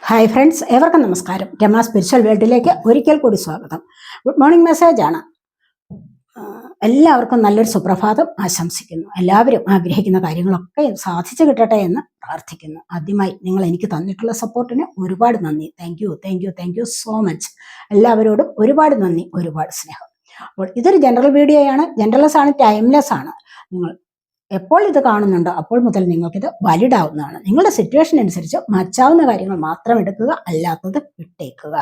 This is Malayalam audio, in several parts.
ഹായ് ഫ്രണ്ട്സ്, ഏവർക്കും നമസ്കാരം. രമ സ്പിരിച്വൽ വേൾഡിലേക്ക് ഒരിക്കൽ കൂടി സ്വാഗതം. ഗുഡ് മോർണിംഗ് മെസ്സേജാണ്. എല്ലാവർക്കും നല്ലൊരു സുപ്രഭാതം ആശംസിക്കുന്നു. എല്ലാവരും ആഗ്രഹിക്കുന്ന കാര്യങ്ങളൊക്കെ സാധിച്ചു കിട്ടട്ടെ എന്ന് പ്രാർത്ഥിക്കുന്നു. ആദ്യമായി നിങ്ങൾ എനിക്ക് തന്നിട്ടുള്ള സപ്പോർട്ടിന് ഒരുപാട് നന്ദി. Thank you so much. എല്ലാവരോടും ഒരുപാട് നന്ദി, ഒരുപാട് സ്നേഹം. അപ്പോൾ ഇതൊരു ജനറൽ വീഡിയോയാണ്. ജനറൽലെസ് ആണ്, ടൈംലെസ് ആണ്. നിങ്ങൾ എപ്പോൾ ഇത് കാണുന്നുണ്ടോ അപ്പോൾ മുതൽ നിങ്ങൾക്കിത് വാലിഡ് ആവുന്നതാണ്. നിങ്ങളുടെ സിറ്റുവേഷൻ അനുസരിച്ച് മച്ചാവുന്ന കാര്യങ്ങൾ മാത്രം എടുക്കുക, അല്ലാത്തത് വിട്ടേക്കുക.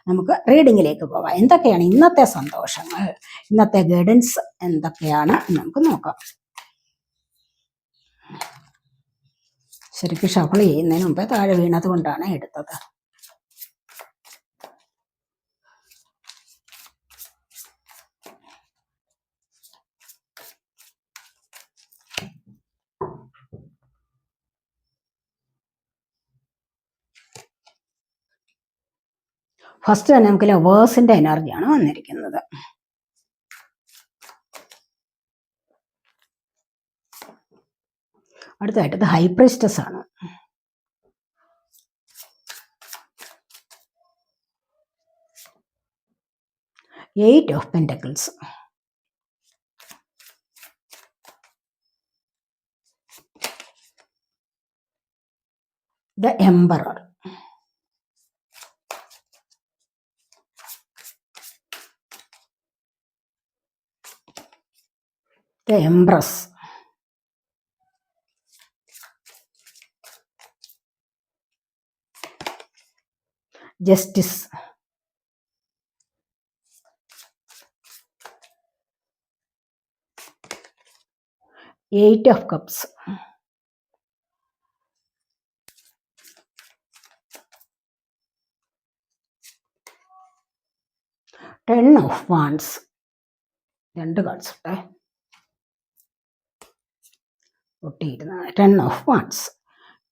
നമുക്ക് റീഡിങ്ങിലേക്ക് പോകാം. എന്തൊക്കെയാണ് ഇന്നത്തെ സന്തോഷങ്ങൾ, ഇന്നത്തെ ഗൈഡൻസ് എന്തൊക്കെയാണ് നമുക്ക് നോക്കാം. ശരിക്കും ഷഫിൾ ചെയ്യുന്നതിന് മുമ്പേ താഴെ വീണത് കൊണ്ടാണ് എടുത്തത്. ഫസ്റ്റ് തന്നെ നമുക്ക് ലവേഴ്സിന്റെ എനർജിയാണ് വന്നിരിക്കുന്നത്. അടുത്തായിട്ട് ഇത് ഹൈ പ്രീസ്റ്റസ് ആണ്. Eight of pentacles, the emperor, the Empress, Justice, Eight of Cups, Ten of Wands. രണ്ട് കാർഡ്സ് ഇട്ടെ ഒട്ടിയിരുന്നത്. 10 of wants.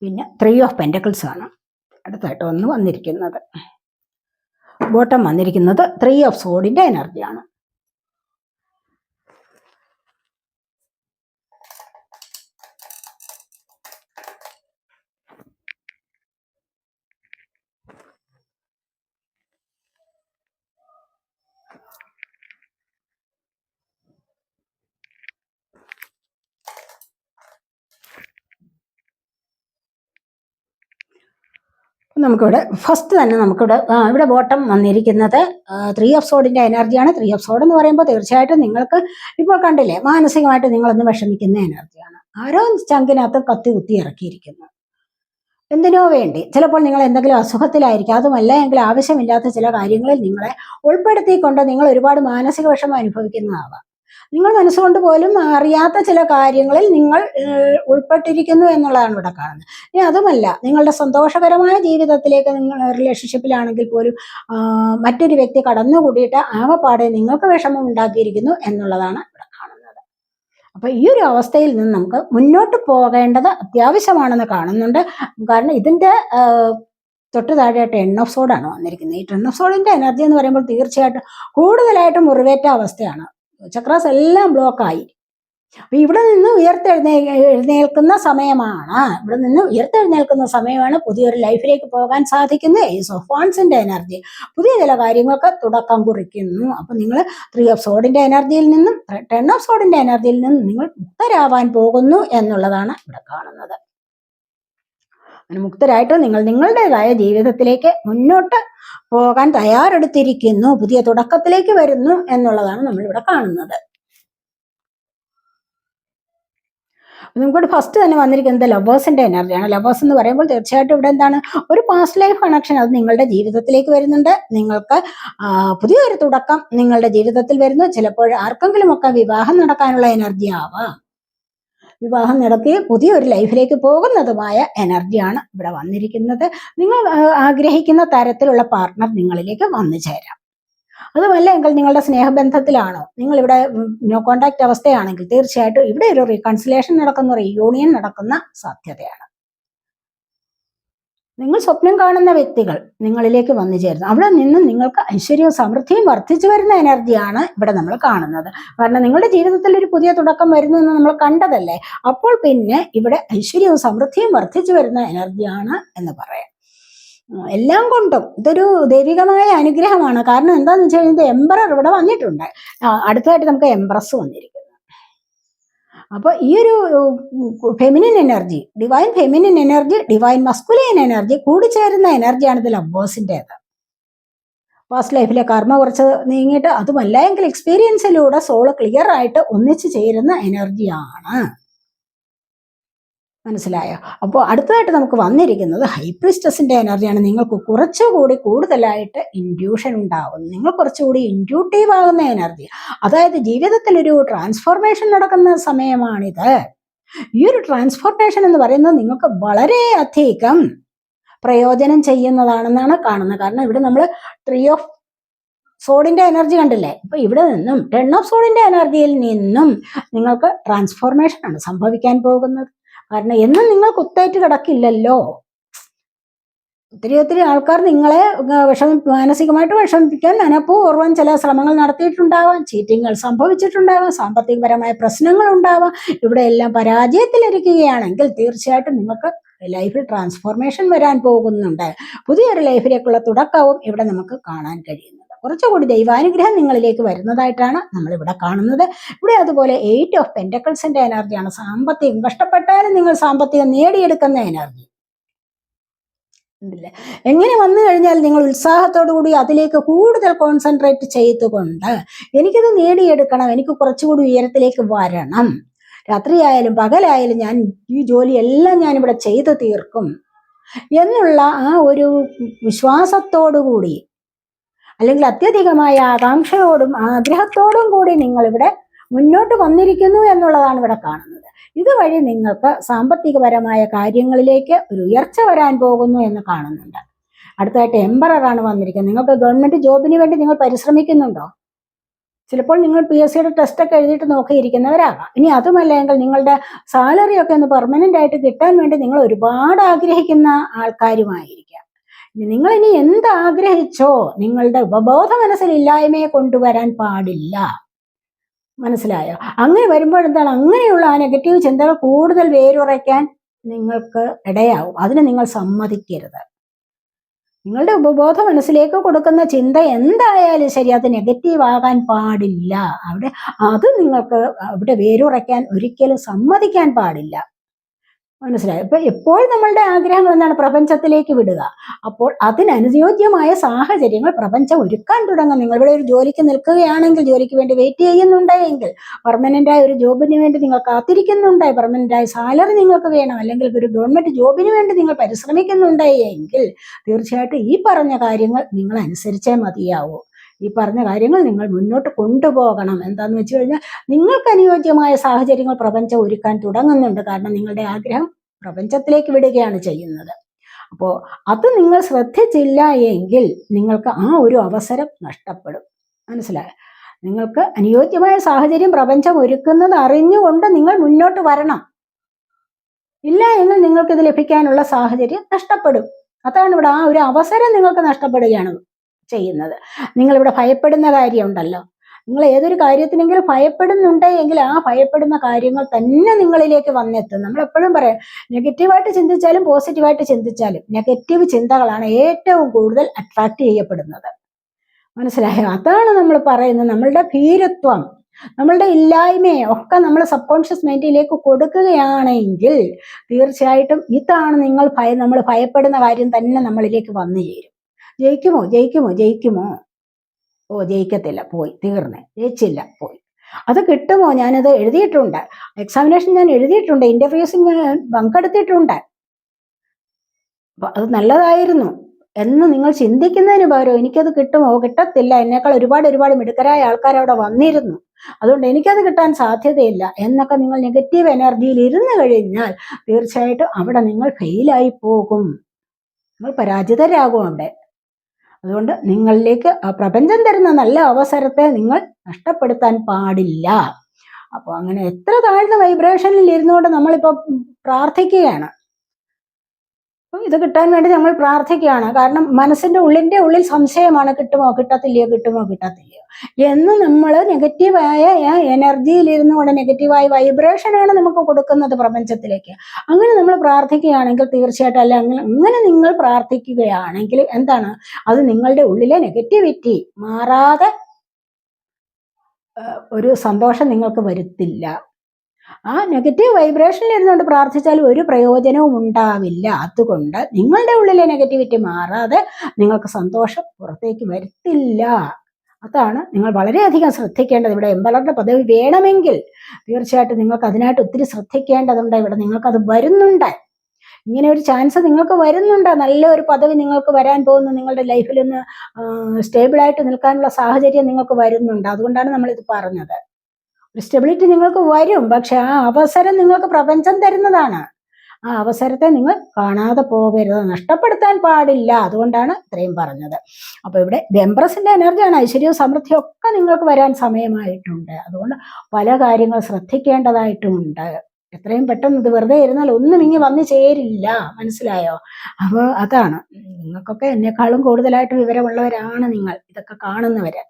പിന്നെ 3 ഓഫ് പെന്റക്കിൾസ് ആണ് അടുത്തായിട്ട് വന്നിരിക്കുന്നത്. ബോട്ടം വന്നിരിക്കുന്നത് 3 ഓഫ് സോഡിന്റെ എനർജിയാണ്. നമുക്കിവിടെ ഫസ്റ്റ് തന്നെ ഇവിടെ ബോട്ടം വന്നിരിക്കുന്നത് 3 ഓഫ് സോഡിന്റെ എനർജിയാണ്. 3 ഓഫ് സോഡ് എന്ന് പറയുമ്പോൾ തീർച്ചയായിട്ടും നിങ്ങൾക്ക് ഇപ്പോൾ കണ്ടില്ലേ, മാനസികമായിട്ട് നിങ്ങളൊന്ന് വിഷമിക്കുന്ന എനർജിയാണ്. ആരോ ചങ്കിനകത്ത് കത്തി കുത്തി ഇറക്കിയിരിക്കുന്നു എന്തിനോ വേണ്ടി. ചിലപ്പോൾ നിങ്ങൾ എന്തെങ്കിലും അസുഖത്തിലായിരിക്കും. അതുമല്ല എങ്കിൽ ആവശ്യമില്ലാത്ത ചില കാര്യങ്ങളിൽ നിങ്ങളെ ഉൾപ്പെടുത്തിക്കൊണ്ട് നിങ്ങൾ ഒരുപാട് മാനസിക വിഷമം അനുഭവിക്കുന്നതാവാം. നിങ്ങൾ മനസ്സുകൊണ്ട് പോലും അറിയാത്ത ചില കാര്യങ്ങളിൽ നിങ്ങൾ ഉൾപ്പെട്ടിരിക്കുന്നു എന്നുള്ളതാണ് ഇവിടെ കാണുന്നത്. ഇനി അതുമല്ല, നിങ്ങളുടെ സന്തോഷകരമായ ജീവിതത്തിലേക്ക് നിങ്ങൾ റിലേഷൻഷിപ്പിലാണെങ്കിൽ പോലും മറ്റൊരു വ്യക്തി കടന്നുകൂടിയിട്ട് ആകെപ്പാടെ നിങ്ങൾക്ക് വിഷമം ഉണ്ടാക്കിയിരിക്കുന്നു എന്നുള്ളതാണ് ഇവിടെ കാണുന്നത്. അപ്പൊ ഈ ഒരു അവസ്ഥയിൽ നിന്ന് നമുക്ക് മുന്നോട്ട് പോകേണ്ടത് അത്യാവശ്യമാണെന്ന് കാണുന്നുണ്ട്. കാരണം ഇതിന്റെ തൊട്ട് താഴെയായിട്ട് 10 ഓഫ് സോഡാണ് വന്നിരിക്കുന്നത്. ഈ 10 ഓഫ് സോഡിന്റെ എനർജി എന്ന് പറയുമ്പോൾ തീർച്ചയായിട്ടും കൂടുതലായിട്ടും മുറിവേറ്റ അവസ്ഥയാണ്. ചക്രാസ് എല്ലാം ബ്ലോക്കായി. അപ്പൊ ഇവിടെ നിന്ന് ഉയർത്തെഴുന്നേൽക്കുന്ന സമയമാണ്. പുതിയൊരു ലൈഫിലേക്ക് പോകാൻ സാധിക്കുന്ന ഏസ് ഓഫ് വാണ്ട്സിന്റെ എനർജി പുതിയ ചില കാര്യങ്ങൾക്ക് തുടക്കം കുറിക്കുന്നു. അപ്പൊ നിങ്ങൾ 3 ഓഫ് സോഡിന്റെ എനർജിയിൽ നിന്നും 10 ഓഫ് സോഡിന്റെ എനർജിയിൽ നിന്നും നിങ്ങൾ മുക്തരാവാൻ പോകുന്നു എന്നുള്ളതാണ് ഇവിടെ കാണുന്നത്. മുക്തരായിട്ട് നിങ്ങൾ നിങ്ങളുടേതായ ജീവിതത്തിലേക്ക് മുന്നോട്ട് പോകാൻ തയ്യാറെടുത്തിരിക്കുന്നു, പുതിയ തുടക്കത്തിലേക്ക് വരുന്നു എന്നുള്ളതാണ് നമ്മളിവിടെ കാണുന്നത്. നമുക്കിവിടെ ഫസ്റ്റ് തന്നെ വന്നിരിക്കുന്നത് ലവേഴ്സിന്റെ എനർജിയാണ്. ലവേഴ്സ് എന്ന് പറയുമ്പോൾ തീർച്ചയായിട്ടും ഇവിടെ എന്താണ്, ഒരു പാസ്റ്റ് ലൈഫ് കണക്ഷൻ അത് നിങ്ങളുടെ ജീവിതത്തിലേക്ക് വരുന്നുണ്ട്. നിങ്ങൾക്ക് പുതിയൊരു തുടക്കം നിങ്ങളുടെ ജീവിതത്തിൽ വരുന്നു. ചിലപ്പോൾ ആർക്കെങ്കിലും ഒക്കെ വിവാഹം നടക്കാനുള്ള എനർജി ആവാം. വിവാഹം നടത്തി പുതിയൊരു ലൈഫിലേക്ക് പോകുന്നതുമായ എനർജിയാണ് ഇവിടെ വന്നിരിക്കുന്നത്. നിങ്ങൾ ആഗ്രഹിക്കുന്ന തരത്തിലുള്ള പാർട്ട്ണർ നിങ്ങളിലേക്ക് വന്നു ചേരാം. അതുമല്ല എങ്കിൽ നിങ്ങളുടെ സ്നേഹബന്ധത്തിലാണോ, നിങ്ങളിവിടെ നോ കോണ്ടാക്ട് അവസ്ഥയാണെങ്കിൽ തീർച്ചയായിട്ടും ഇവിടെ ഒരു റീകൺസിലേഷൻ നടക്കുന്ന, റീയൂണിയൻ നടക്കുന്ന സാധ്യതയാണ്. നിങ്ങൾ സ്വപ്നം കാണുന്ന വ്യക്തികൾ നിങ്ങളിലേക്ക് വന്നു ചേരുന്നു. അവിടെ നിന്ന് നിങ്ങൾക്ക് ഐശ്വര്യവും സമൃദ്ധിയും വർദ്ധിച്ചു വരുന്ന എനർജിയാണ് ഇവിടെ നമ്മൾ കാണുന്നത്. കാരണം നിങ്ങളുടെ ജീവിതത്തിൽ ഒരു പുതിയ തുടക്കം വരുന്നു എന്ന് നമ്മൾ കണ്ടതല്ലേ. അപ്പോൾ പിന്നെ ഇവിടെ ഐശ്വര്യവും സമൃദ്ധിയും വർദ്ധിച്ചു വരുന്ന എനർജിയാണ് എന്ന് പറയാം. എല്ലാം കൊണ്ടും ഇതൊരു ദൈവികമായ അനുഗ്രഹമാണ്. കാരണം എന്താന്ന് വെച്ച് കഴിഞ്ഞാൽ എംബറർ ഇവിടെ വന്നിട്ടുണ്ട്. അടുത്തതായിട്ട് നമുക്ക് എംപ്രസ് വന്നിരിക്കുന്നു. അപ്പൊ ഈ ഒരു feminine energy, divine feminine energy, divine masculine energy കൂടിച്ചേരുന്ന എനർജിയാണ് ഇത് ലവേഴ്സിൻ്റെത്. പാസ്റ്റ് ലൈഫിലെ കർമ്മ കുറച്ച് നീങ്ങിയിട്ട്, അതുമല്ല എങ്കിൽ എക്സ്പീരിയൻസിലൂടെ സോള് ക്ലിയർ ആയിട്ട് ഒന്നിച്ചു ചേരുന്ന എനർജിയാണ്. മനസ്സിലായോ? അപ്പോൾ അടുത്തതായിട്ട് നമുക്ക് വന്നിരിക്കുന്നത് ഹൈ പ്രീസ്റ്റസിന്റെ എനർജിയാണ്. നിങ്ങൾക്ക് കുറച്ചുകൂടി കൂടുതലായിട്ട് ഇൻഡ്യൂഷൻ ഉണ്ടാകും, നിങ്ങൾ കുറച്ചുകൂടി ഇൻഡ്യൂട്ടീവ് ആകുന്ന എനർജി. അതായത് ജീവിതത്തിൽ ഒരു ട്രാൻസ്ഫോർമേഷൻ നടക്കുന്ന സമയമാണിത്. ഈ ഒരു ട്രാൻസ്ഫോർമേഷൻ എന്ന് പറയുന്നത് നിങ്ങൾക്ക് വളരെയധികം പ്രയോജനം ചെയ്യുന്നതാണെന്നാണ് കാണുന്നത്. കാരണം ഇവിടെ നമ്മൾ 3 ഓഫ് സോഡിന്റെ എനർജി കണ്ടില്ലേ? അപ്പൊ ഇവിടെ നിന്നും 10 ഓഫ് സോഡിന്റെ എനർജിയിൽ നിന്നും നിങ്ങൾക്ക് ട്രാൻസ്ഫോർമേഷൻ ആണ് സംഭവിക്കാൻ പോകുന്നത്. കാരണം എന്നും നിങ്ങൾ കുത്തേറ്റ് കിടക്കില്ലല്ലോ. ഒത്തിരി ആൾക്കാർ നിങ്ങളെ മാനസികമായിട്ട് വിഷമിപ്പിക്കാൻ മനഃപൂർവ്വം ചില ശ്രമങ്ങൾ നടത്തിയിട്ടുണ്ടാവാം, ചീറ്റിങ്ങൾ സംഭവിച്ചിട്ടുണ്ടാവാം, സാമ്പത്തികപരമായ പ്രശ്നങ്ങൾ ഉണ്ടാവാം. ഇവിടെ എല്ലാം പരാജയത്തിലിരിക്കുകയാണെങ്കിൽ തീർച്ചയായിട്ടും നിങ്ങൾക്ക് ലൈഫിൽ ട്രാൻസ്ഫോർമേഷൻ വരാൻ പോകുന്നുണ്ട്. പുതിയൊരു ലൈഫിലേക്കുള്ള തുടക്കവും ഇവിടെ നമുക്ക് കാണാൻ കഴിയുന്നുണ്ട്. കുറച്ചുകൂടി ദൈവാനുഗ്രഹം നിങ്ങളിലേക്ക് വരുന്നതായിട്ടാണ് നമ്മൾ ഇവിടെ കാണുന്നത്. ഇവിടെ അതുപോലെ 8 ഓഫ് പെന്റക്കിൾസിന്റെ എനർജിയാണ്. സാമ്പത്തികം കഷ്ടപ്പെട്ടാലും നിങ്ങൾ സാമ്പത്തികം നേടിയെടുക്കുന്ന എനർജി ഉണ്ടല്ലേ. എങ്ങനെ വന്നു കഴിഞ്ഞാൽ നിങ്ങൾ ഉത്സാഹത്തോടു കൂടി അതിലേക്ക് കൂടുതൽ കോൺസെൻട്രേറ്റ് ചെയ്തുകൊണ്ട് എനിക്കത് നേടിയെടുക്കണം, എനിക്ക് കുറച്ചുകൂടി ഉയരത്തിലേക്ക് വരണം, രാത്രിയായാലും പകലായാലും ഞാൻ ഈ ജോലിയെല്ലാം ഞാനിവിടെ ചെയ്തു തീർക്കും എന്നുള്ള ആ ഒരു വിശ്വാസത്തോടു കൂടി, അല്ലെങ്കിൽ അത്യധികമായ ആകാംക്ഷയോടും ആഗ്രഹത്തോടും കൂടി നിങ്ങളിവിടെ മുന്നോട്ട് വന്നിരിക്കുന്നു എന്നുള്ളതാണ് ഇവിടെ കാണുന്നത്. ഇതുവഴി നിങ്ങൾക്ക് സാമ്പത്തികപരമായ കാര്യങ്ങളിലേക്ക് ഒരു ഉയർച്ച വരാൻ പോകുന്നു എന്ന് കാണുന്നുണ്ട്. അടുത്തായിട്ട് എംബററാണ് വന്നിരിക്കുന്നത്. നിങ്ങൾക്ക് ഗവൺമെന്റ് ജോബിന് വേണ്ടി നിങ്ങൾ പരിശ്രമിക്കുന്നുണ്ടോ? ചിലപ്പോൾ നിങ്ങൾ PSCയുടെ ടെസ്റ്റൊക്കെ എഴുതിയിട്ട് നോക്കിയിരിക്കുന്നവരാകാം. ഇനി അതുമല്ലെങ്കിൽ നിങ്ങളുടെ സാലറി ഒക്കെ ഒന്ന് പെർമനന്റ് ആയിട്ട് കിട്ടാൻ വേണ്ടി നിങ്ങൾ ഒരുപാട് ആഗ്രഹിക്കുന്ന ആൾക്കാരുമായിരിക്കാം. നിങ്ങൾ ഇനി എന്താഗ്രഹിച്ചോ നിങ്ങളുടെ ഉപബോധ മനസ്സിലില്ലായ്മയെ കൊണ്ടുവരാൻ പാടില്ല. മനസ്സിലായോ? അങ്ങനെ വരുമ്പോൾ എന്താണ്, അങ്ങനെയുള്ള ആ നെഗറ്റീവ് ചിന്തകൾ കൂടുതൽ വേരുറയ്ക്കാൻ നിങ്ങൾക്ക് ഇടയാവും. അതിന് നിങ്ങൾ സമ്മതിക്കരുത്. നിങ്ങളുടെ ഉപബോധ മനസ്സിലേക്ക് കൊടുക്കുന്ന ചിന്ത എന്തായാലും ശരി, അത് നെഗറ്റീവ് ആകാൻ പാടില്ല. അത് നിങ്ങൾക്ക് അവിടെ വേരുറയ്ക്കാൻ ഒരിക്കലും സമ്മതിക്കാൻ പാടില്ല. മനസ്സിലായി? ഇപ്പൊ എപ്പോൾ നമ്മളുടെ ആഗ്രഹങ്ങൾ എന്താണ്, പ്രപഞ്ചത്തിലേക്ക് വിടുക. അപ്പോൾ അതിനനുയോജ്യമായ സാഹചര്യങ്ങൾ പ്രപഞ്ചം ഒരുക്കാൻ തുടങ്ങും. നിങ്ങളിവിടെ ഒരു ജോലിക്ക് നിൽക്കുകയാണെങ്കിൽ, ജോലിക്ക് വേണ്ടി വെയിറ്റ് ചെയ്യുന്നുണ്ടെങ്കിൽ, പെർമനന്റായ ഒരു ജോബിന് വേണ്ടി നിങ്ങൾ കാത്തിരിക്കുന്നുണ്ട്, പെർമനന്റായ സാലറി നിങ്ങൾക്ക് വേണം, അല്ലെങ്കിൽ ഒരു ഗവൺമെന്റ് ജോബിന് വേണ്ടി നിങ്ങൾ പരിശ്രമിക്കുന്നുണ്ട് എങ്കിൽ തീർച്ചയായിട്ടും ഈ പറഞ്ഞ കാര്യങ്ങൾ നിങ്ങൾ അനുസരിച്ചേ മതിയാവൂ. ഈ പറഞ്ഞ കാര്യങ്ങൾ നിങ്ങൾ മുന്നോട്ട് കൊണ്ടുപോകണം. എന്താന്ന് വെച്ച് കഴിഞ്ഞാൽ നിങ്ങൾക്ക് അനുയോജ്യമായ സാഹചര്യങ്ങൾ പ്രപഞ്ചം ഒരുക്കാൻ തുടങ്ങുന്നുണ്ട്. കാരണം നിങ്ങളുടെ ആഗ്രഹം പ്രപഞ്ചത്തിലേക്ക് വിടുകയാണ് ചെയ്യുന്നത്. അപ്പോൾ അത് നിങ്ങൾ ശ്രദ്ധിച്ചില്ല എങ്കിൽ നിങ്ങൾക്ക് ആ ഒരു അവസരം നഷ്ടപ്പെടും. മനസ്സിലായോ? നിങ്ങൾക്ക് അനുയോജ്യമായ സാഹചര്യം പ്രപഞ്ചം ഒരുക്കുന്നത് അറിഞ്ഞുകൊണ്ട് നിങ്ങൾ മുന്നോട്ട് വരണം. ഇല്ല എങ്കിൽ നിങ്ങൾക്കിത് ലഭിക്കാനുള്ള സാഹചര്യം നഷ്ടപ്പെടും. അതാണ് ഇവിടെ ആ ഒരു അവസരം നിങ്ങൾക്ക് നഷ്ടപ്പെടുകയാണ് ചെയ്യുന്നത്. നിങ്ങളിവിടെ ഭയപ്പെടുന്ന കാര്യമുണ്ടല്ലോ, നിങ്ങൾ ഏതൊരു കാര്യത്തിനെങ്കിലും ഭയപ്പെടുന്നുണ്ട് എങ്കിൽ ആ ഭയപ്പെടുന്ന കാര്യങ്ങൾ തന്നെ നിങ്ങളിലേക്ക് വന്നെത്തും. നമ്മൾ എപ്പോഴും പറയാം, നെഗറ്റീവായിട്ട് ചിന്തിച്ചാലും പോസിറ്റീവായിട്ട് ചിന്തിച്ചാലും നെഗറ്റീവ് ചിന്തകളാണ് ഏറ്റവും കൂടുതൽ അട്രാക്ട് ചെയ്യപ്പെടുന്നത്. മനസ്സിലായോ? അതാണ് നമ്മൾ പറയുന്നത്. നമ്മളുടെ ഭീരുത്വം, നമ്മളുടെ ഇല്ലായ്മയെ ഒക്കെ നമ്മൾ സബ് കോൺഷ്യസ് മൈൻഡിലേക്ക് കൊടുക്കുകയാണെങ്കിൽ തീർച്ചയായിട്ടും ഇതാണ് നമ്മൾ ഭയപ്പെടുന്ന കാര്യം തന്നെ നമ്മളിലേക്ക് വന്നു ചേരും. ജയിക്കുമോ? ഓ, ജയിക്കത്തില്ല, പോയി, തീർന്നേ. ജയിച്ചില്ല, പോയി. അത് കിട്ടുമോ? ഞാനത് എഴുതിയിട്ടുണ്ട്, എക്സാമിനേഷൻ ഞാൻ എഴുതിയിട്ടുണ്ട്, ഇന്റർവ്യൂസിൽ ഞാൻ പങ്കെടുത്തിട്ടുണ്ട്, അപ്പൊ അത് നല്ലതായിരുന്നു എന്ന് നിങ്ങൾ ചിന്തിക്കുന്നതിന് പകരം എനിക്കത് കിട്ടുമോ? കിട്ടത്തില്ല, എന്നേക്കാൾ ഒരുപാട് മിടുക്കരായ ആൾക്കാർ അവിടെ വന്നിരുന്നു, അതുകൊണ്ട് എനിക്കത് കിട്ടാൻ സാധ്യതയില്ല എന്നൊക്കെ നിങ്ങൾ നെഗറ്റീവ് എനർജിയിൽ ഇരുന്ന് കഴിഞ്ഞാൽ തീർച്ചയായിട്ടും അവിടെ നിങ്ങൾ ഫെയിലായി പോകും, നിങ്ങൾ പരാജിതരാകും അവിടെ. അതുകൊണ്ട് നിങ്ങളിലേക്ക് പ്രപഞ്ചം തരുന്ന നല്ല അവസരത്തെ നിങ്ങൾ നഷ്ടപ്പെടുത്താൻ പാടില്ല. അപ്പോൾ അങ്ങനെ എത്ര താഴ്ന്ന വൈബ്രേഷനിൽ ഇരുന്നുകൊണ്ട് നമ്മളിപ്പോൾ പ്രാർത്ഥിക്കുകയാണ്, ഇത് കിട്ടാൻ വേണ്ടി നമ്മൾ പ്രാർത്ഥിക്കുകയാണ്. കാരണം മനസ്സിന്റെ ഉള്ളിൽ സംശയമാണ്, കിട്ടുമോ കിട്ടത്തില്ലയോ, കിട്ടുമോ കിട്ടത്തില്ലയോ എന്ന്. നമ്മൾ നെഗറ്റീവായ എനർജിയിൽ കൊണ്ട് നെഗറ്റീവായ വൈബ്രേഷനാണ് നമുക്ക് കൊടുക്കുന്നത് പ്രപഞ്ചത്തിലേക്ക്. അങ്ങനെ നമ്മൾ പ്രാർത്ഥിക്കുകയാണെങ്കിൽ തീർച്ചയായിട്ടും, അല്ല അങ്ങനെ നിങ്ങൾ പ്രാർത്ഥിക്കുകയാണെങ്കിൽ എന്താണ്, അത് നിങ്ങളുടെ ഉള്ളിലെ നെഗറ്റിവിറ്റി മാറാതെ ഒരു സന്തോഷം നിങ്ങൾക്ക് വരുത്തില്ല. ആ നെഗറ്റീവ് വൈബ്രേഷനിൽ ഇരുന്നുകൊണ്ട് പ്രാർത്ഥിച്ചാൽ ഒരു പ്രയോജനവും ഉണ്ടാവില്ല. അതുകൊണ്ട് നിങ്ങളുടെ ഉള്ളിലെ നെഗറ്റിവിറ്റി മാറാതെ നിങ്ങൾക്ക് സന്തോഷം പുറത്തേക്ക് വരുത്തില്ല. അതാണ് നിങ്ങൾ വളരെയധികം ശ്രദ്ധിക്കേണ്ടത്. ഇവിടെ എംപലറുടെ പദവി വേണമെങ്കിൽ തീർച്ചയായിട്ടും നിങ്ങൾക്ക് അതിനായിട്ട് ഒത്തിരി ശ്രദ്ധിക്കേണ്ടതുണ്ട്. ഇവിടെ നിങ്ങൾക്കത് വരുന്നുണ്ട്, ഇങ്ങനെ ഒരു ചാൻസ് നിങ്ങൾക്ക് വരുന്നുണ്ട്. നല്ലൊരു പദവി നിങ്ങൾക്ക് വരാൻ പോകുന്നു, നിങ്ങളുടെ ലൈഫിൽ നിന്ന് സ്റ്റേബിളായിട്ട് നിൽക്കാനുള്ള സാഹചര്യം നിങ്ങൾക്ക് വരുന്നുണ്ട്. അതുകൊണ്ടാണ് നമ്മളിത് പറഞ്ഞത്. ഒരു സ്റ്റെബിലിറ്റി നിങ്ങൾക്ക് വരും, പക്ഷെ ആ അവസരം നിങ്ങൾക്ക് പ്രപഞ്ചം തരുന്നതാണ്. ആ അവസരത്തെ നിങ്ങൾ കാണാതെ പോകരുത്, നഷ്ടപ്പെടുത്താൻ പാടില്ല. അതുകൊണ്ടാണ് ഇത്രയും പറഞ്ഞത്. അപ്പൊ ഇവിടെ എംപ്രസിന്റെ എനർജിയാണ്. ഐശ്വര്യവും സമൃദ്ധിയും ഒക്കെ നിങ്ങൾക്ക് വരാൻ സമയമായിട്ടുണ്ട്. അതുകൊണ്ട് പല കാര്യങ്ങൾ ശ്രദ്ധിക്കേണ്ടതായിട്ടുമുണ്ട്. എത്രയും പെട്ടെന്ന് ഇത് വെറുതെ ഇരുന്നാൽ ഒന്നും ഇങ്ങി വന്നു ചേരില്ല. മനസ്സിലായോ? അപ്പോൾ അതാണ്, നിങ്ങൾക്കൊക്കെ എന്നെക്കാളും കൂടുതലായിട്ട് വിവരമുള്ളവരാണ് നിങ്ങൾ, ഇതൊക്കെ കാണുന്നവര്.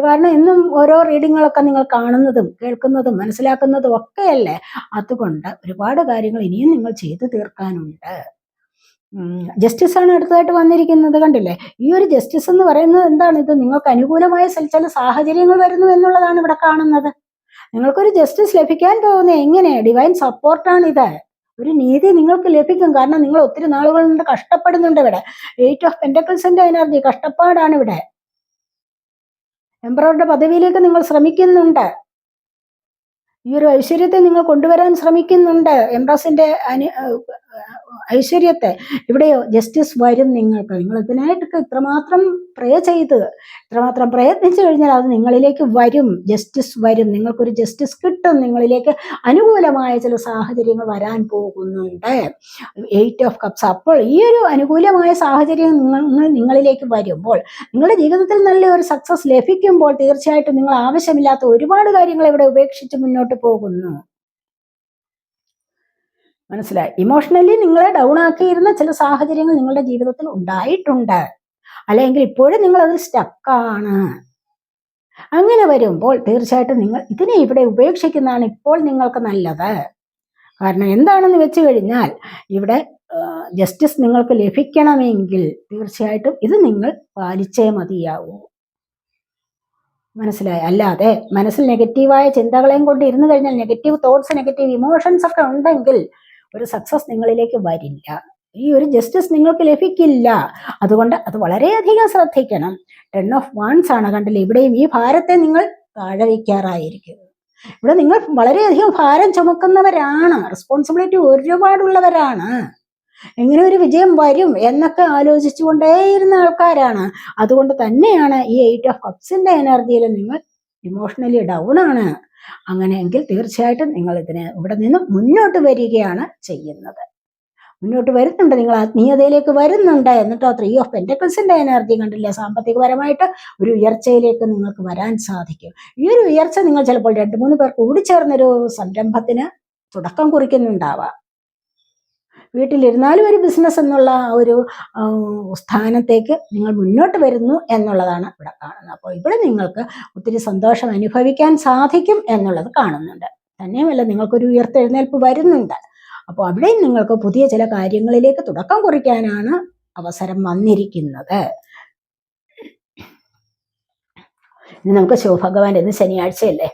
കാരണം ഇന്നും ഓരോ റീഡിങ്ങുകളൊക്കെ നിങ്ങൾ കാണുന്നതും കേൾക്കുന്നതും മനസ്സിലാക്കുന്നതും ഒക്കെയല്ലേ. അതുകൊണ്ട് ഒരുപാട് കാര്യങ്ങൾ ഇനിയും നിങ്ങൾ ചെയ്തു തീർക്കാനുണ്ട്. ജസ്റ്റിസ് ആണ് അടുത്തതായിട്ട് വന്നിരിക്കുന്നത്. കണ്ടില്ലേ? ഈ ഒരു ജസ്റ്റിസ് എന്ന് പറയുന്നത് എന്താണ്? ഇത് നിങ്ങൾക്ക് അനുകൂലമായ ചില സാഹചര്യങ്ങൾ വരുന്നു എന്നുള്ളതാണ് ഇവിടെ കാണുന്നത്. നിങ്ങൾക്കൊരു ജസ്റ്റിസ് ലഭിക്കാൻ പോകുന്നത് എങ്ങനെ? ഡിവൈൻ സപ്പോർട്ടാണിത്. ഒരു നീതി നിങ്ങൾക്ക് ലഭിക്കും. കാരണം നിങ്ങൾ ഒത്തിരി നാളുകൾ കൊണ്ട് കഷ്ടപ്പെടുന്നുണ്ട്. ഇവിടെ 8 ഓഫ് പെന്റക്കിൾസിന്റെ എനർജി, കഷ്ടപ്പാടാണ് ഇവിടെ. എംപററുടെ പദവിയിലേക്ക് നിങ്ങൾ ശ്രമിക്കുന്നുണ്ട്. ഈ ഒരു ഐശ്വര്യത്തെ നിങ്ങൾ കൊണ്ടുവരാൻ ശ്രമിക്കുന്നുണ്ട്, എംപ്രസിന്റെ ഐശ്വര്യത്തെ. ഇവിടെയോ ജസ്റ്റിസ് വരും നിങ്ങൾക്ക്. നിങ്ങൾ ഇതിനായിട്ടൊക്കെ ഇത്രമാത്രം ഇത്രമാത്രം പ്രയത്നിച്ചു കഴിഞ്ഞാൽ അത് നിങ്ങളിലേക്ക് വരും. ജസ്റ്റിസ് വരും, നിങ്ങൾക്കൊരു ജസ്റ്റിസ് കിട്ടും. നിങ്ങളിലേക്ക് അനുകൂലമായ ചില സാഹചര്യങ്ങൾ വരാൻ പോകുന്നുണ്ട്. 8 ഓഫ് കപ്സ്. അപ്പോൾ ഈ ഒരു അനുകൂലമായ സാഹചര്യം നിങ്ങളിലേക്ക് വരുമ്പോൾ, നിങ്ങളുടെ ജീവിതത്തിൽ നല്ലൊരു സക്സസ് ലഭിക്കുമ്പോൾ തീർച്ചയായിട്ടും നിങ്ങൾ ആവശ്യമില്ലാത്ത ഒരുപാട് കാര്യങ്ങൾ ഇവിടെ ഉപേക്ഷിച്ച് മുന്നോട്ട് പോകുന്നു. മനസ്സിലായി? ഇമോഷണലി നിങ്ങളെ ഡൗൺ ആക്കിയിരുന്ന ചില സാഹചര്യങ്ങൾ നിങ്ങളുടെ ജീവിതത്തിൽ ഉണ്ടായിട്ടുണ്ട്, അല്ലെങ്കിൽ ഇപ്പോഴും നിങ്ങൾ അതിൽ സ്റ്റക്കാണ്. അങ്ങനെ വരുമ്പോൾ തീർച്ചയായിട്ടും നിങ്ങൾ ഇതിനെ ഇവിടെ ഉപേക്ഷിക്കുന്നതാണ് ഇപ്പോൾ നിങ്ങൾക്ക് നല്ലത്. കാരണം എന്താണെന്ന് വെച്ച് കഴിഞ്ഞാൽ, ഇവിടെ ജസ്റ്റിസ് നിങ്ങൾക്ക് ലഭിക്കണമെങ്കിൽ തീർച്ചയായിട്ടും ഇത് നിങ്ങൾ പാലിച്ചേ മതിയാവൂ. മനസ്സിലായി? അല്ലാതെ മനസ്സിൽ നെഗറ്റീവായ ചിന്തകളെയും കൊണ്ട് ഇരുന്ന് കഴിഞ്ഞാൽ, നെഗറ്റീവ് തോട്ട്സ്, നെഗറ്റീവ് ഇമോഷൻസ് ഒക്കെ ഉണ്ടെങ്കിൽ ഒരു സക്സസ് നിങ്ങളിലേക്ക് വരില്ല. ഈ ഒരു ജസ്റ്റിസ് നിങ്ങൾക്ക് ലഭിക്കില്ല. അതുകൊണ്ട് അത് വളരെയധികം ശ്രദ്ധിക്കണം. 10 ഓഫ് വാൻസ് ആണ്. കണ്ടില്ലേ? ഇവിടെയും ഈ ഭാരത്തെ നിങ്ങൾ താഴെ വയ്ക്കാറായിരിക്കുന്നു. ഇവിടെ നിങ്ങൾ വളരെയധികം ഭാരം ചുമക്കുന്നവരാണ്, റെസ്പോൺസിബിലിറ്റി ഒരുപാടുള്ളവരാണ്. എങ്ങനെ ഒരു വിജയം വരും എന്നൊക്കെ ആലോചിച്ചുകൊണ്ടേയിരുന്ന ആൾക്കാരാണ്. അതുകൊണ്ട് തന്നെയാണ് ഈ 8 ഓഫ് കപ്സിന്റെ എനർജിയിൽ നിങ്ങൾ ഇമോഷണലി ഡൗൺ ആണ്. അങ്ങനെയെങ്കിൽ തീർച്ചയായിട്ടും നിങ്ങൾ ഇവിടെ നിന്ന് മുന്നോട്ട് വരികയാണ് ചെയ്യുന്നത്. മുന്നോട്ട് വരുന്നുണ്ട്, നിങ്ങൾ ആത്മീയതയിലേക്ക് വരുന്നുണ്ട്. എന്നിട്ടോ 3 ഓഫ് പെന്റക്കിൾസിന്റെ എനർജി കണ്ടില്ലേ? സാമ്പത്തികപരമായിട്ട് ഒരു ഉയർച്ചയിലേക്ക് നിങ്ങൾക്ക് വരാൻ സാധിക്കും. ഈ ഒരു ഉയർച്ച നിങ്ങൾ ചിലപ്പോൾ 2-3 പേർ കൂടിച്ചേർന്നൊരു സംരംഭത്തിന് തുടക്കം കുറിക്കുന്നുണ്ടാവാം. വീട്ടിലിരുന്നാലും ഒരു ബിസിനസ് എന്നുള്ള ഒരു സ്ഥാനത്തേക്ക് നിങ്ങൾ മുന്നോട്ട് വരുന്നു എന്നുള്ളതാണ് ഇവിടെ കാണുന്നത്. അപ്പോൾ ഇവിടെ നിങ്ങൾക്ക് ഒത്തിരി സന്തോഷം അനുഭവിക്കാൻ സാധിക്കും എന്നുള്ളത് കാണുന്നുണ്ട്. തന്നെയുമല്ല, നിങ്ങൾക്കൊരു ഉയർത്തെഴുന്നേൽപ്പ് വരുന്നുണ്ട്. അപ്പോൾ അവിടെയും നിങ്ങൾക്ക് പുതിയ ചില കാര്യങ്ങളിലേക്ക് തുടക്കം കുറിക്കാനാണ് അവസരം വന്നിരിക്കുന്നത്. ഇനി നമുക്ക് ശിവഭഗവാന്റെ, ഇന്ന് ശനിയാഴ്ചയല്ലേ,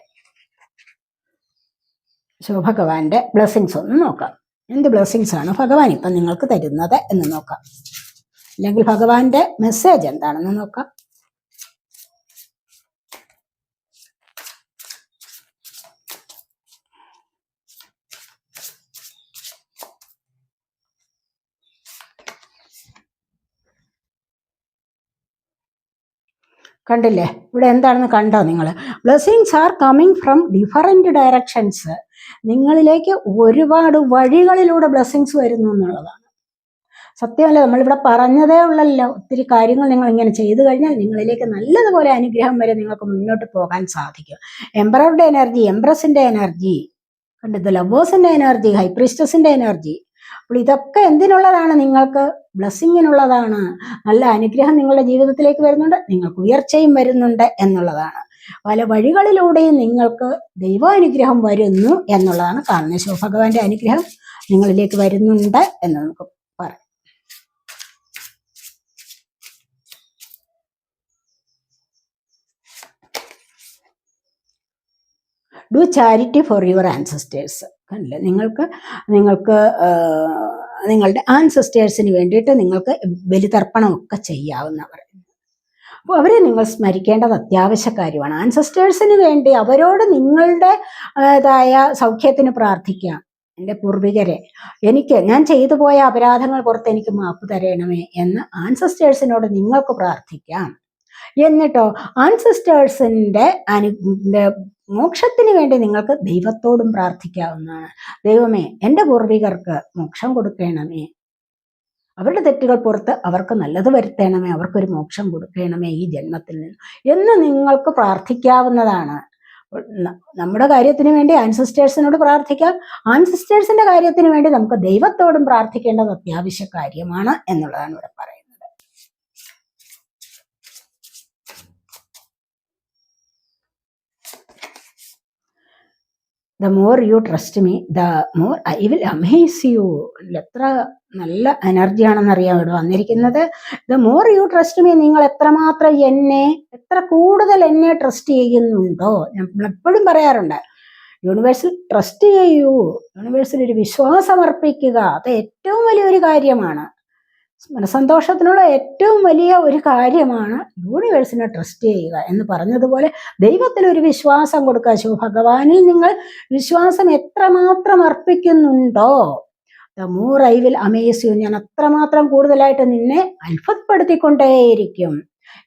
ശിവഭഗവാന്റെ ബ്ലെസ്സിങ്സ് ഒന്ന് നോക്കാം. എന്ത് ബ്ലെസ്സിങ്സ് ആണ് ഭഗവാൻ ഇപ്പം നിങ്ങൾക്ക് തരുന്നത് എന്ന് നോക്കാം. അല്ലെങ്കിൽ ഭഗവാന്റെ മെസ്സേജ് എന്താണെന്ന് നോക്കാം. കണ്ടില്ലേ? ഇവിടെ എന്താണെന്ന് കണ്ടോ നിങ്ങൾ? Blessings are coming from different directions. നിങ്ങളിലേക്ക് ഒരുപാട് വഴികളിലൂടെ ബ്ലെസ്സിങ്സ് വരുന്നു എന്നുള്ളതാണ്. സത്യമല്ല, നമ്മളിവിടെ പറഞ്ഞതേ ഉള്ളല്ലോ. ഒത്തിരി കാര്യങ്ങൾ നിങ്ങൾ ഇങ്ങനെ ചെയ്തു കഴിഞ്ഞാൽ നിങ്ങളിലേക്ക് നല്ലതുപോലെ അനുഗ്രഹം വരെ നിങ്ങൾക്ക് മുന്നോട്ട് പോകാൻ സാധിക്കും. എംപററുടെ എനർജി, എംപ്രസിന്റെ എനർജി കണ്ടത്, ലവേഴ്സിന്റെ എനർജി, ഹൈ പ്രീസ്റ്റസിന്റെ എനർജി. അപ്പോൾ ഇതൊക്കെ എന്തിനുള്ളതാണ്? നിങ്ങൾക്ക് ബ്ലെസ്സിങ്ങിനുള്ളതാണ്. നല്ല അനുഗ്രഹം നിങ്ങളുടെ ജീവിതത്തിലേക്ക് വരുന്നുണ്ട്, നിങ്ങൾക്ക് ഉയർച്ചയും വരുന്നുണ്ട് എന്നുള്ളതാണ്. പല വഴികളിലൂടെയും നിങ്ങൾക്ക് ദൈവാനുഗ്രഹം വരുന്നു എന്നുള്ളതാണ് കാണുന്നത്. ശിവഭഗവാന്റെ അനുഗ്രഹം നിങ്ങളിലേക്ക് വരുന്നുണ്ട് എന്ന് നമുക്ക് പറയാം. Do charity for your ancestors. കണ്ടില്ലേ, നിങ്ങൾക്ക് നിങ്ങളുടെ ആൻസസ്റ്റേഴ്സിന് വേണ്ടിയിട്ട് നിങ്ങൾക്ക് ബലിതർപ്പണമൊക്കെ ചെയ്യാവുന്നവർ. അപ്പോൾ അവരെ നിങ്ങൾ സ്മരിക്കേണ്ടത് അത്യാവശ്യ കാര്യമാണ്. ആൻസസ്റ്റേഴ്സിന് വേണ്ടി അവരോട് നിങ്ങളുടേതായ സൗഖ്യത്തിന് പ്രാർത്ഥിക്കുക. എൻ്റെ പൂർവികരെ, ഞാൻ ചെയ്തു പോയ അപരാധങ്ങൾ പുറത്ത് എനിക്ക് മാപ്പ് തരണമേ എന്ന് ആൻസസ്റ്റേഴ്സിനോട് നിങ്ങൾക്ക് പ്രാർത്ഥിക്കാം. എന്നിട്ടോ ആൻസിസ്റ്റേഴ്സിന്റെ മോക്ഷത്തിന് വേണ്ടി നിങ്ങൾക്ക് ദൈവത്തോടും പ്രാർത്ഥിക്കാവുന്നതാണ്. ദൈവമേ, എൻ്റെ പൂർവികർക്ക് മോക്ഷം കൊടുക്കണമേ, അവരുടെ തെറ്റുകൾ പുറത്ത് അവർക്ക് നല്ലത് വരുത്തണമേ, അവർക്കൊരു മോക്ഷം കൊടുക്കണമേ ഈ ജന്മത്തിൽ നിന്ന് എന്ന് നിങ്ങൾക്ക് പ്രാർത്ഥിക്കാവുന്നതാണ്. നമ്മുടെ കാര്യത്തിന് വേണ്ടി ആൻസിസ്റ്റേഴ്സിനോട് പ്രാർത്ഥിക്കാം, ആൻസിസ്റ്റേഴ്സിന്റെ കാര്യത്തിന് വേണ്ടി നമുക്ക് ദൈവത്തോടും പ്രാർത്ഥിക്കേണ്ടത് അത്യാവശ്യ കാര്യമാണ് എന്നുള്ളതാണ് ഇവിടെ പറയുന്നത്. The more you trust me the more I will amaze you. എത്ര നല്ല എനർജിയാണെന്നറിയാം ഇവിടെ വന്നിരിക്കുന്നത്. The more you trust me, നിങ്ങൾ എത്രമാത്രം എത്ര കൂടുതൽ എന്നെ ട്രസ്റ്റ് ചെയ്യുന്നുണ്ടോ. നമ്മൾ എപ്പോഴും പറയാറുണ്ട്, യൂണിവേഴ്സിൽ ട്രസ്റ്റ് ചെയ്യൂ, യൂണിവേഴ്സിൽ ഒരു വിശ്വാസം അർപ്പിക്കുക. അത് ഏറ്റവും വലിയൊരു കാര്യമാണ്. മനസ്സന്തോഷത്തിനുള്ള ഏറ്റവും വലിയ ഒരു കാര്യമാണ് യൂണിവേഴ്സിനെ ട്രസ്റ്റ് ചെയ്യുക എന്ന് പറഞ്ഞതുപോലെ ദൈവത്തിനൊരു വിശ്വാസം കൊടുക്കുക. ശിവഭഗവാനിൽ നിങ്ങൾ വിശ്വാസം എത്രമാത്രം അർപ്പിക്കുന്നുണ്ടോ, the more I will amaze you, ഞാൻ അത്രമാത്രം കൂടുതലായിട്ട് നിന്നെ അത്ഭുതപ്പെടുത്തിക്കൊണ്ടേയിരിക്കും.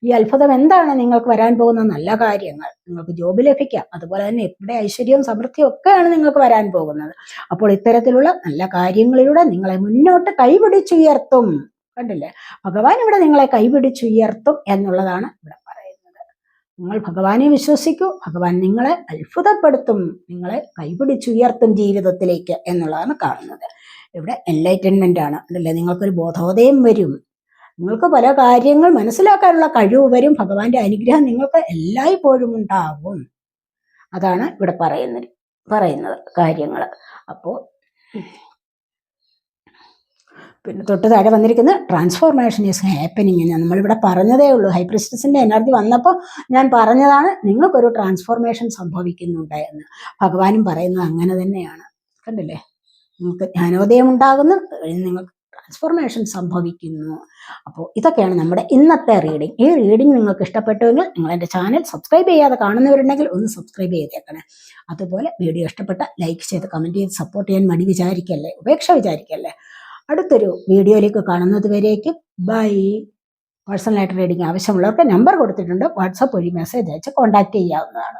ഈ അത്ഭുതം എന്താണ്? നിങ്ങൾക്ക് വരാൻ പോകുന്ന നല്ല കാര്യങ്ങൾ, നിങ്ങൾക്ക് ജോബ് ലഭിക്കാം, അതുപോലെ തന്നെ ഇവിടെ ഐശ്വര്യവും സമൃദ്ധിയും ഒക്കെയാണ് നിങ്ങൾക്ക് വരാൻ പോകുന്നത്. അപ്പോൾ ഇത്തരത്തിലുള്ള നല്ല കാര്യങ്ങളിലൂടെ നിങ്ങളെ മുന്നോട്ട് കൈപിടിച്ചുയർത്തും. കണ്ടില്ലേ, ഭഗവാൻ ഇവിടെ നിങ്ങളെ കൈപിടിച്ചുയർത്തും എന്നുള്ളതാണ് ഇവിടെ പറയുന്നത്. നിങ്ങൾ ഭഗവാനെ വിശ്വസിക്കൂ, ഭഗവാൻ നിങ്ങളെ അത്ഭുതപ്പെടുത്തും, നിങ്ങളെ കൈപിടിച്ചുയർത്തും ജീവിതത്തിലേക്ക് എന്നുള്ളതാണ് കാണുന്നത്. ഇവിടെ എൻലൈറ്റൻമെന്റ് ആണ്, അല്ലേ? നിങ്ങൾക്കൊരു ബോധോദയം വരും, നിങ്ങൾക്ക് പല കാര്യങ്ങൾ മനസ്സിലാക്കാനുള്ള കഴിവ് വരും, ഭഗവാന്റെ അനുഗ്രഹം നിങ്ങൾക്ക് എല്ലായ്പ്പോഴും ഉണ്ടാവും. അതാണ് ഇവിടെ പറയുന്നത് കാര്യങ്ങൾ. അപ്പോൾ പിന്നെ തൊട്ട് താഴെ വന്നിരിക്കുന്ന ട്രാൻസ്ഫോർമേഷൻ ഈസ് ഹാപ്പനിങ് എന്ന് നമ്മളിവിടെ പറഞ്ഞതേ ഉള്ളൂ. ഹൈ പ്രീസ്റ്റസിന്റെ എനർജി വന്നപ്പോൾ ഞാൻ പറഞ്ഞതാണ് നിങ്ങൾക്കൊരു ട്രാൻസ്ഫോർമേഷൻ സംഭവിക്കുന്നുണ്ട് എന്ന്. ഭഗവാനും പറയുന്നത് അങ്ങനെ തന്നെയാണ്. കണ്ടില്ലേ, നിങ്ങൾക്ക് ജ്ഞാനോദയം ഉണ്ടാകുന്നു, നിങ്ങൾക്ക് ട്രാൻസ്ഫോർമേഷൻ സംഭവിക്കുന്നു. അപ്പോൾ ഇതൊക്കെയാണ് നമ്മുടെ ഇന്നത്തെ റീഡിംഗ്. ഈ റീഡിംഗ് നിങ്ങൾക്ക് ഇഷ്ടപ്പെട്ടുവെങ്കിൽ നിങ്ങൾ എൻ്റെ ചാനൽ സബ്സ്ക്രൈബ് ചെയ്യാതെ കാണുന്നവരുണ്ടെങ്കിൽ ഒന്ന് സബ്സ്ക്രൈബ് ചെയ്തേക്കണേ. അതുപോലെ വീഡിയോ ഇഷ്ടപ്പെട്ട ലൈക്ക് ചെയ്ത് കമൻറ്റ് ചെയ്ത് സപ്പോർട്ട് ചെയ്യാൻ മടി വിചാരിക്കല്ലേ, ഉപേക്ഷ വിചാരിക്കല്ലേ. അടുത്തൊരു വീഡിയോയിലേക്ക് കാണുന്നത് വരേക്കും ബൈ. പേഴ്സണലായിട്ട് റീഡിംഗ് ആവശ്യമുള്ളവർക്ക് നമ്പർ കൊടുത്തിട്ടുണ്ട്, വാട്സാപ്പ് വഴി മെസ്സേജ് അയച്ച് കോൺടാക്ട് ചെയ്യാവുന്നതാണ്.